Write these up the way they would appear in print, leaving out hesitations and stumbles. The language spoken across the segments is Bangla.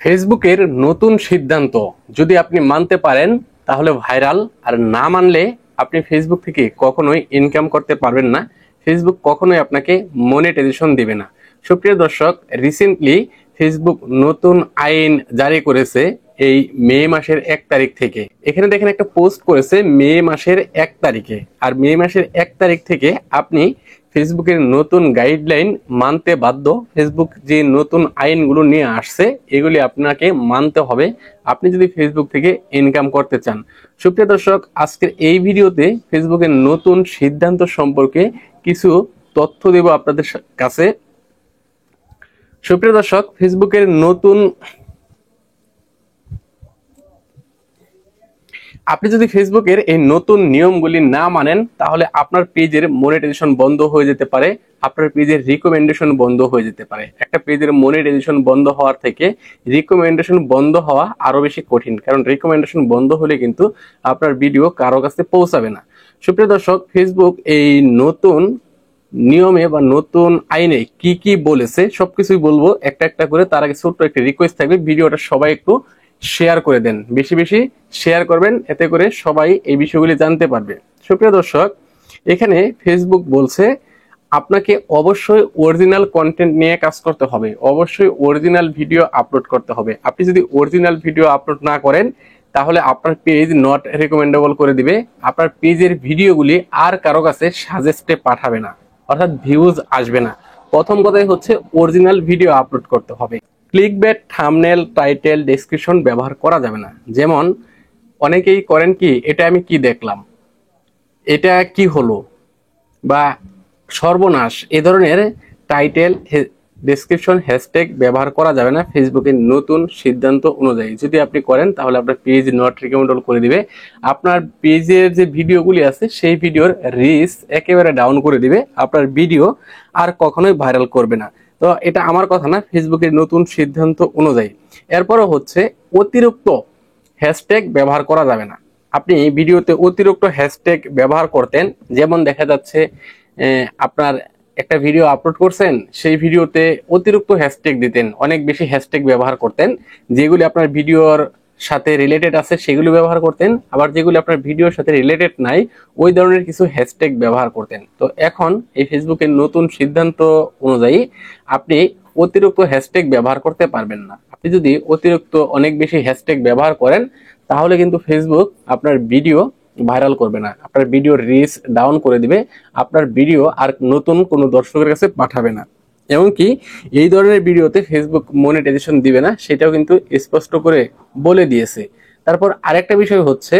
ফেসবুকের নতুন সিদ্ধান্ত যদি আপনি মানতে পারেন তাহলে ভাইরাল, আর না মানলে আপনি ফেসবুক থেকে কখনোই ইনকাম করতে পারবেন না। ফেসবুক কখনোই আপনাকে মনিটাইজেশন দিবে না। সুপ্রিয় দর্শক, রিসেন্টলি ফেসবুক নতুন আইন জারি করেছে এই মে মাসের 1 তারিখ থেকে। এখানে দেখেন একটা পোস্ট করেছে মে মাসের 1 তারিখে, আর মে মাসের 1 তারিখ থেকে আপনি ফেসবুকের নতুন গাইডলাইন মানতে বাধ্য। ফেসবুক যে নতুন আইনগুলো নিয়ে আসছে এগুলি আপনাকে মানতে হবে আপনি যদি ফেসবুক থেকে ইনকাম করতে চান। সুপ্রিয় দর্শক, আজকের এই ভিডিওতে ফেসবুকের নতুন সিদ্ধান্ত সম্পর্কে কিছু তথ্য দেব আপনাদের কাছে। সুপ্রিয় দর্শক, ফেসবুকের আপনি যদি ফেসবুকের এই নতুন নিয়মগুলি না মানেন তাহলে আপনার পেজের মনিটাইজেশন বন্ধ হয়ে যেতে পারে, আপনার পেজের রিকমেন্ডেশন বন্ধ হয়ে যেতে পারে। একটা পেজের মনিটাইজেশন বন্ধ হওয়ার থেকে রিকমেন্ডেশন বন্ধ হওয়া আরো বেশি কঠিন, কারণ রিকমেন্ডেশন বন্ধ হলে কিন্তু আপনার ভিডিও কারো কাছে পৌঁছাবে না। সুপ্রিয় দর্শক, ফেসবুক এই নতুন নিয়মে বা নতুন আইনে কি কি বলেছে সবকিছুই বলবো একটা একটা করে। তার আগে ছোট্ট একটা রিকোয়েস্ট থাকবে, ভিডিওটা সবাই একটু শেয়ার করে দেন, বেশি বেশি শেয়ার করবেন, এতে করে সবাই এই বিষয়গুলি জানতে পারবে। সুপ্রিয় দর্শক, এখানে ফেসবুক বলছে আপনাকে অবশ্যই অরিজিনাল কন্টেন্ট নিয়ে কাজ করতে হবে, অবশ্যই অরিজিনাল ভিডিও আপলোড করতে হবে। আপনি যদি অরিজিনাল ভিডিও আপলোড না করেন তাহলে আপনার পেজ নট রেকমেন্ডেবল করে দিবে, আপনার পেজের ভিডিওগুলি আর কারো কাছে সাজেস্টে পাঠাবে না, অর্থাৎ ভিউজ আসবে না। প্রথম কথাই হচ্ছে অরিজিনাল ভিডিও আপলোড করতে হবে। ক্লিকবেট, থাম্বনেল, টাইটেল, ডেসক্রিপশন ব্যবহার করা যাবে না। যেমন অনেকেই করেন কি, এটা আমি কি দেখলাম, এটা কি হলো, বা সর্বনাশ, এ ধরনের টাইটেল, ডেসক্রিপশন, হ্যাশট্যাগ ব্যবহার করা যাবে না ফেসবুকের নতুন সিদ্ধান্ত অনুযায়ী। যদি আপনি করেন তাহলে আপনার পেজ নট রিকমেন্ডেবল করে দিবে, আপনার পেজের যে ভিডিওগুলি আছে সেই ভিডিওর রিচ একেবারে ডাউন করে দিবে, আপনার ভিডিও আর কখনোই ভাইরাল করবে না। তো এটা আমার কথা না, ফেসবুকের নতুন সিদ্ধান্ত অনুযায়ী। এরপরও হচ্ছে অতিরিক্ত হ্যাশট্যাগ ব্যবহার করা যাবে না। আপনি ভিডিওতে অতিরিক্ত হ্যাশট্যাগ ব্যবহার করতেন, যেমন দেখা যাচ্ছে আপনার একটা ভিডিও আপলোড করছেন, সেই ভিডিওতে অতিরিক্ত হ্যাশট্যাগ দিতেন, অনেক বেশি হ্যাশট্যাগ ব্যবহার করতেন, যেগুলি আপনার ভিডিওর সাথে রিলেটেড আছে সেগুলো ব্যবহার করতেন, আবার যেগুলি আপনার ভিডিওর সাথে রিলেটেড নাই ওই ধরনের কিছু হ্যাশট্যাগ ব্যবহার করতেন। তো এখন এই ফেসবুকের নতুন সিদ্ধান্ত অনুযায়ী আপনি অতিরিক্ত হ্যাশট্যাগ ব্যবহার করতে পারবেন না। আপনি যদি অতিরিক্ত অনেক বেশি হ্যাশট্যাগ ব্যবহার করেন তাহলে কিন্তু ফেসবুক আপনার ভিডিও ভাইরাল করবে না, আপনার ভিডিওর রিচ ডাউন করে দিবে, আপনার ভিডিও আর নতুন কোনো দর্শকের কাছে পাঠাবে না। এমনকি এই ধরনের ভিডিওতে ফেসবুক মনিটাইজেশন দিবে না, সেটাও কিন্তু স্পষ্ট করে বলে দিয়েছে। তারপর আরেকটা বিষয় হচ্ছে,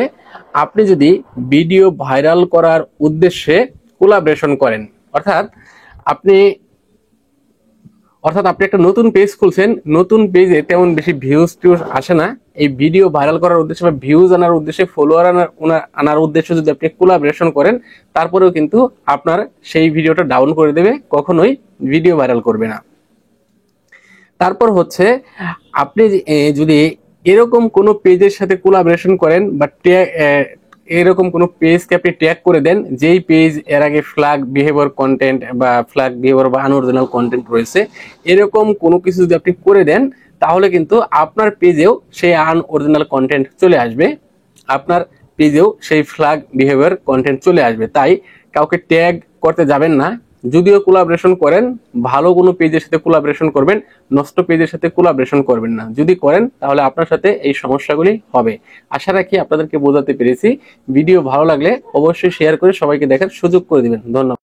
আপনি যদি ভিডিও ভাইরাল করার উদ্দেশ্যে কোলাবরেশন করেন, অর্থাৎ আপনি একটা নতুন পেজ খুলছেন, নতুন পেজে তেমন বেশি ভিউজ টিউজ আসে না, এই ভিডিও ভাইরাল করার উদ্দেশ্যে বা ভিউজ আনার উদ্দেশ্যে, ফলোয়ার আনার উদ্দেশ্যে যদি আপনি কোলাবরেশন করেন তারপরেও কিন্তু আপনার সেই ভিডিওটা ডাউন করে দেবে, কখনোই ভিডিও ভাইরাল করবে না। তারপর হচ্ছে, আপনি যদি এরকম কোনো পেজের সাথে কোলাবরেশন করেন বা এরকম কোনো পেজকে আপনি ট্যাগ করে দেন যেই পেজ এর আগে ফ্ল্যাগ বিহেভিয়ার কন্টেন্ট বা ফ্ল্যাগ বিহেভিয়ার বা আনঅরিজিনাল কন্টেন্ট রয়েছে, এরকম কোনো কিছু যদি আপনি করে দেন তাহলে কিন্তু আপনার পেজেও সেই আনঅরিজিনাল কন্টেন্ট চলে আসবে, আপনার পেজেও সেই ফ্ল্যাগ বিহেভিয়ার কন্টেন্ট চলে আসবে। তাই কাউকে ট্যাগ করতে যাবেন না। যদিও কোলাবরেশন করেন, ভালো কোনো পেজের সাথে কোলাবরেশন করবেন, নষ্ট পেজের সাথে কোলাবরেশন করবেন না। যদি করেন তাহলে আপনার সাথে এই সমস্যাগুলি হবে। আশা রাখি আপনাদেরকে বোঝাতে পেরেছি। ভিডিও ভালো লাগলে অবশ্যই শেয়ার করে সবাইকে দেখার সুযোগ করে দিবেন। ধন্যবাদ।